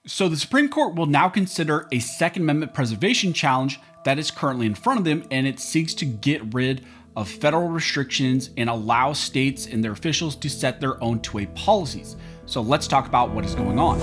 So the Supreme Court will now consider a Second Amendment preservation challenge that is currently in front of them, and it seeks to get rid of federal restrictions and allow states and their officials to set their own two-way policies. So let's talk about what is going on.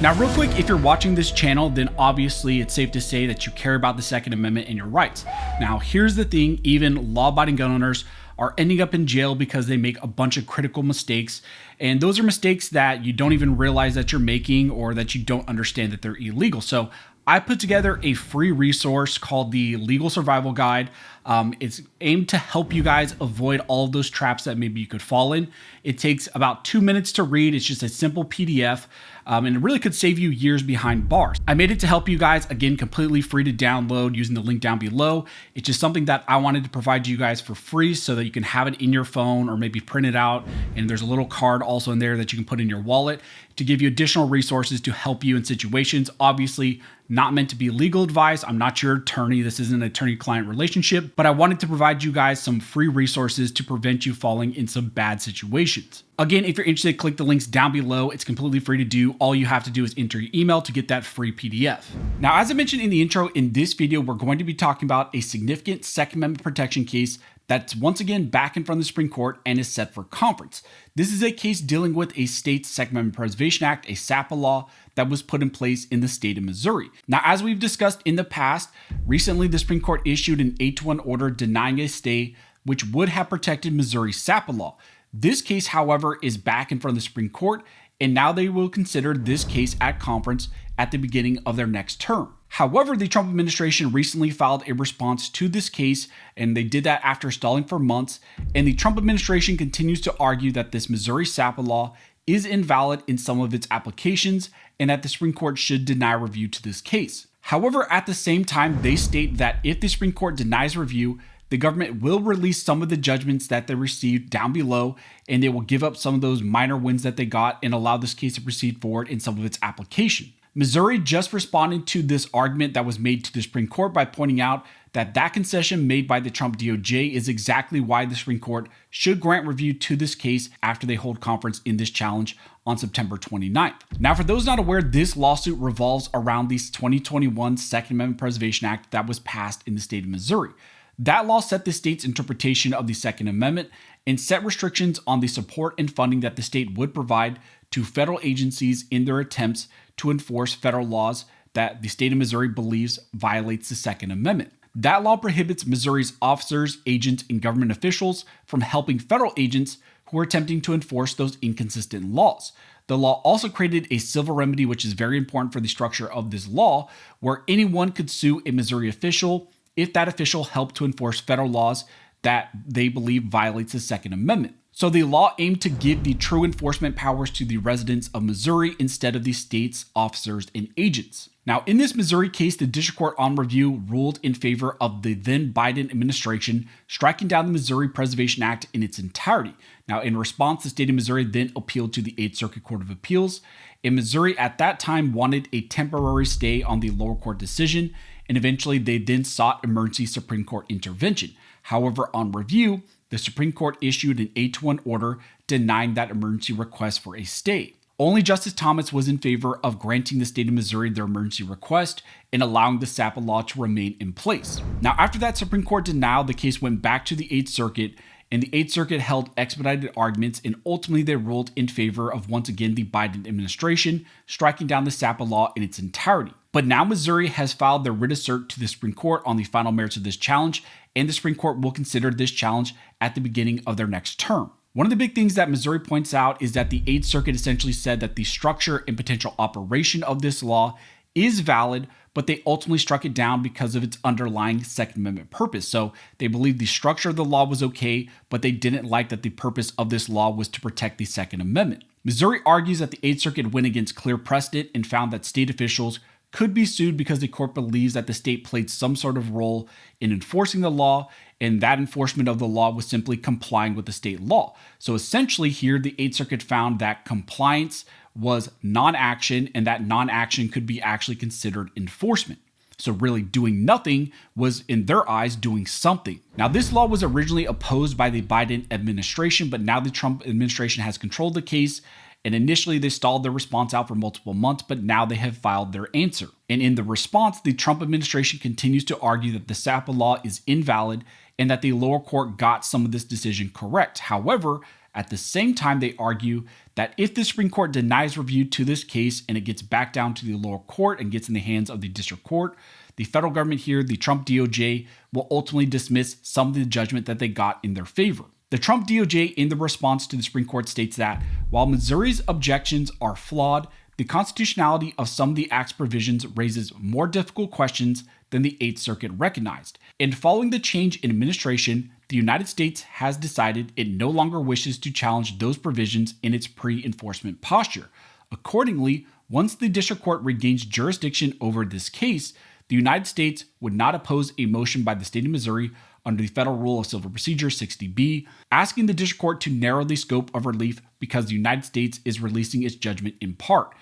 Now, real quick, if you're watching this channel, then obviously it's safe to say that you care about the Second Amendment and your rights. Now, here's the thing, even law-abiding gun owners are ending up in jail because they make a bunch of critical mistakes. And those are mistakes that you don't even realize that you're making or that you don't understand that they're illegal. So I put together a free resource called the Legal Survival Guide. It's aimed to help you guys avoid all of those traps that maybe you could fall in. It takes about 2 minutes to read. It's just a simple PDF, and it really could save you years behind bars. I made it to help you guys, again, completely free to download using the link down below. It's just something that I wanted to provide you guys for free so that you can have it in your phone or maybe print it out. And there's a little card also in there that you can put in your wallet to give you additional resources to help you in situations. Obviously, not meant to be legal advice. I'm not your attorney. This isn't an attorney-client relationship, but I wanted to provide you guys some free resources to prevent you falling in some bad situations. Again, if you're interested, click the links down below. It's completely free to do. All you have to do is enter your email to get that free PDF. Now, as I mentioned in the intro, in this video, we're going to be talking about a significant Second Amendment protection case that's once again back in front of the Supreme Court and is set for conference. This is a case dealing with a state's Second Amendment Preservation Act, a SAPA law that was put in place in the state of Missouri. Now, as we've discussed in the past, recently the Supreme Court issued an 8-1 order denying a stay which would have protected Missouri's SAPA law. This case, however, is back in front of the Supreme Court, and now they will consider this case at conference at the beginning of their next term. However, the Trump administration recently filed a response to this case, and they did that after stalling for months, and the Trump administration continues to argue that this Missouri SAPA law is invalid in some of its applications and that the Supreme Court should deny review to this case. However, at the same time, they state that if the Supreme Court denies review, the government will release some of the judgments that they received down below, and they will give up some of those minor wins that they got and allow this case to proceed forward in some of its application. Missouri just responded to this argument that was made to the Supreme Court by pointing out that that concession made by the Trump DOJ is exactly why the Supreme Court should grant review to this case after they hold conference in this challenge on September 29th. Now, for those not aware, this lawsuit revolves around the 2021 Second Amendment Preservation Act that was passed in the state of Missouri. That law set the state's interpretation of the Second Amendment and set restrictions on the support and funding that the state would provide to federal agencies in their attempts to enforce federal laws that the state of Missouri believes violates the Second Amendment. That law prohibits Missouri's officers, agents, and government officials from helping federal agents who are attempting to enforce those inconsistent laws. The law also created a civil remedy, which is very important for the structure of this law, where anyone could sue a Missouri official if that official helped to enforce federal laws that they believe violates the Second Amendment. So the law aimed to give the true enforcement powers to the residents of Missouri instead of the state's officers and agents. Now, in this Missouri case, the District Court on review ruled in favor of the then Biden administration, striking down the Missouri Preservation Act in its entirety. Now, in response, the state of Missouri then appealed to the 8th Circuit Court of Appeals, and Missouri at that time wanted a temporary stay on the lower court decision, and eventually they then sought emergency Supreme Court intervention. However, on review, the Supreme Court issued an 8-1 order denying that emergency request for a stay. Only Justice Thomas was in favor of granting the state of Missouri their emergency request and allowing the SAPA law to remain in place. Now, after that Supreme Court denial, the case went back to the 8th Circuit, and the 8th Circuit held expedited arguments, and ultimately they ruled in favor of, once again, the Biden administration, striking down the SAPA law in its entirety. But now Missouri has filed their writ of cert to the Supreme Court on the final merits of this challenge, and the Supreme Court will consider this challenge at the beginning of their next term. One of the big things that Missouri points out is that the 8th Circuit essentially said that the structure and potential operation of this law is valid, but they ultimately struck it down because of its underlying Second Amendment purpose. So they believed the structure of the law was okay, but they didn't like that the purpose of this law was to protect the Second Amendment. Missouri argues that the 8th Circuit went against clear precedent and found that state officials could be sued because the court believes that the state played some sort of role in enforcing the law, and that enforcement of the law was simply complying with the state law. So essentially here, the 8th Circuit found that compliance was non-action, and that non-action could be actually considered enforcement. So really doing nothing was, in their eyes, doing something. Now, this law was originally opposed by the Biden administration, but now the Trump administration has controlled the case. And initially, they stalled their response out for multiple months, but now they have filed their answer. And in the response, the Trump administration continues to argue that the SAPA law is invalid and that the lower court got some of this decision correct. However, at the same time, they argue that if the Supreme Court denies review to this case and it gets back down to the lower court and gets in the hands of the district court, the federal government here, the Trump DOJ, will ultimately dismiss some of the judgment that they got in their favor. The Trump DOJ, in the response to the Supreme Court, states that while Missouri's objections are flawed, the constitutionality of some of the Act's provisions raises more difficult questions than the Eighth Circuit recognized. And following the change in administration, the United States has decided it no longer wishes to challenge those provisions in its pre-enforcement posture. Accordingly, once the district court regains jurisdiction over this case, the United States would not oppose a motion by the state of Missouri under the Federal Rule of Civil Procedure 60B, asking the district court to narrow the scope of relief because the United States is releasing its judgment in part.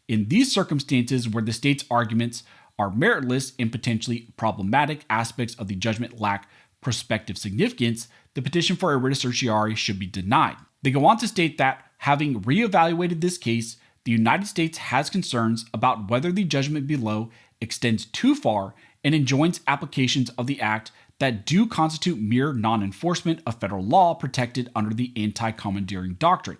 In these circumstances where the state's arguments are meritless and potentially problematic aspects of the judgment lack prospective significance, the petition for a writ of certiorari should be denied. They go on to state that, having reevaluated this case, the United States has concerns about whether the judgment below extends too far and enjoins applications of the Act that do constitute mere non-enforcement of federal law protected under the anti-commandeering doctrine.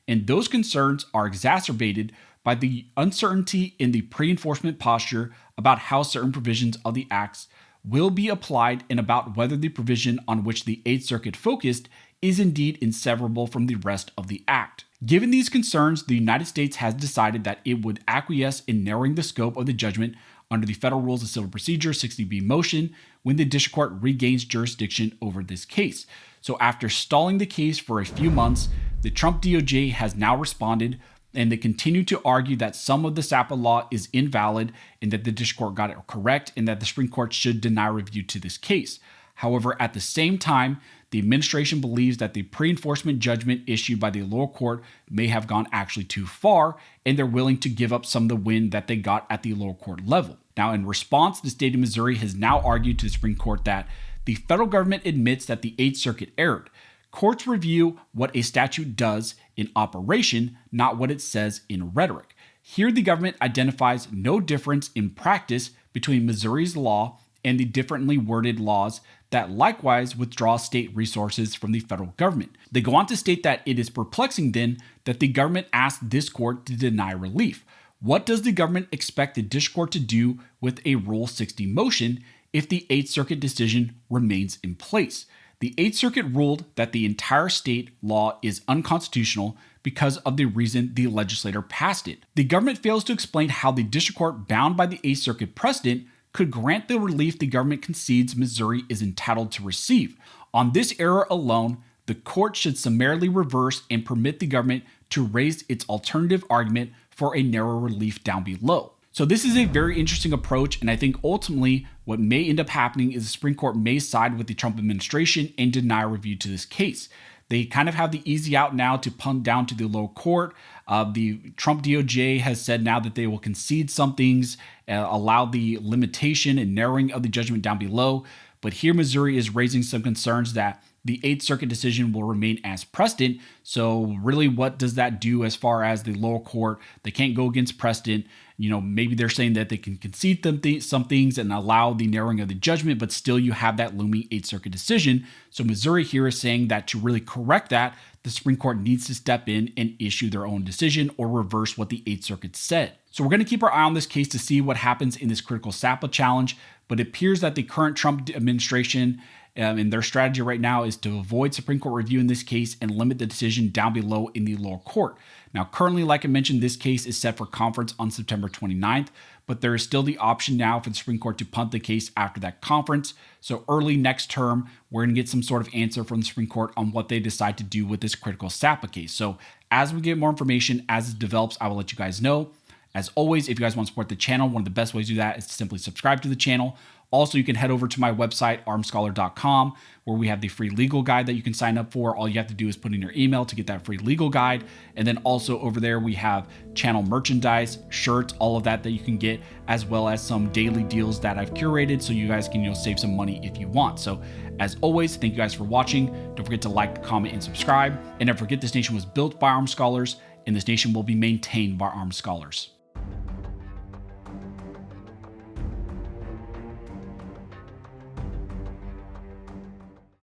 And those concerns are exacerbated by the uncertainty in the pre-enforcement posture about how certain provisions of the Acts will be applied and about whether the provision on which the Eighth Circuit focused is indeed inseparable from the rest of the Act. Given these concerns, the United States has decided that it would acquiesce in narrowing the scope of the judgment under the Federal Rules of Civil Procedure 60B motion when the district court regains jurisdiction over this case. So after stalling the case for a few months, the Trump DOJ has now responded, and they continue to argue that some of the SAPA law is invalid and that the district court got it correct and that the Supreme Court should deny review to this case. However, at the same time, the administration believes that the pre-enforcement judgment issued by the lower court may have gone actually too far, and they're willing to give up some of the win that they got at the lower court level. Now, in response, the state of Missouri has now argued to the Supreme Court that the federal government admits that the Eighth Circuit erred. Courts review what a statute does in operation, not what it says in rhetoric. Here, the government identifies no difference in practice between Missouri's law and the differently worded laws that likewise withdraw state resources from the federal government. They go on to state that it is perplexing then that the government asked this court to deny relief. What does the government expect the district court to do with a Rule 60 motion if the Eighth Circuit decision remains in place? The Eighth Circuit ruled that the entire state law is unconstitutional because of the reason the legislator passed it. The government fails to explain how the district court, bound by the Eighth Circuit precedent, could grant the relief the government concedes Missouri is entitled to receive. On this error alone, the court should summarily reverse and permit the government to raise its alternative argument for a narrow relief down below. So this is a very interesting approach, and I think ultimately what may end up happening is the Supreme Court may side with the Trump administration and deny review to this case. They kind of have the easy out now to punt down to the lower court. The Trump DOJ has said now that they will concede some things, allow the limitation and narrowing of the judgment down below. But here Missouri is raising some concerns that the Eighth Circuit decision will remain as precedent. So really, what does that do as far as the lower court? They can't go against precedent. Maybe they're saying that they can concede some things and allow the narrowing of the judgment, but still you have that looming Eighth Circuit decision. So Missouri here is saying that to really correct that, the Supreme Court needs to step in and issue their own decision or reverse what the Eighth Circuit said. So we're going to keep our eye on this case to see what happens in this critical SAPA challenge, but it appears that the current Trump administration and their strategy right now is to avoid Supreme Court review in this case and limit the decision down below in the lower court. Now, currently, like I mentioned, this case is set for conference on September 29th, but there is still the option now for the Supreme Court to punt the case after that conference. So early next term, we're going to get some sort of answer from the Supreme Court on what they decide to do with this critical SAPA case. So as we get more information, as it develops, I will let you guys know. As always, if you guys want to support the channel, one of the best ways to do that is to simply subscribe to the channel. Also, you can head over to my website, armscholar.com, where we have the free legal guide that you can sign up for. All you have to do is put in your email to get that free legal guide. And then also over there, we have channel merchandise, shirts, all of that you can get, as well as some daily deals that I've curated so you guys can, save some money if you want. So as always, thank you guys for watching. Don't forget to like, comment, and subscribe. And never forget, this nation was built by armed scholars, and this nation will be maintained by armed scholars.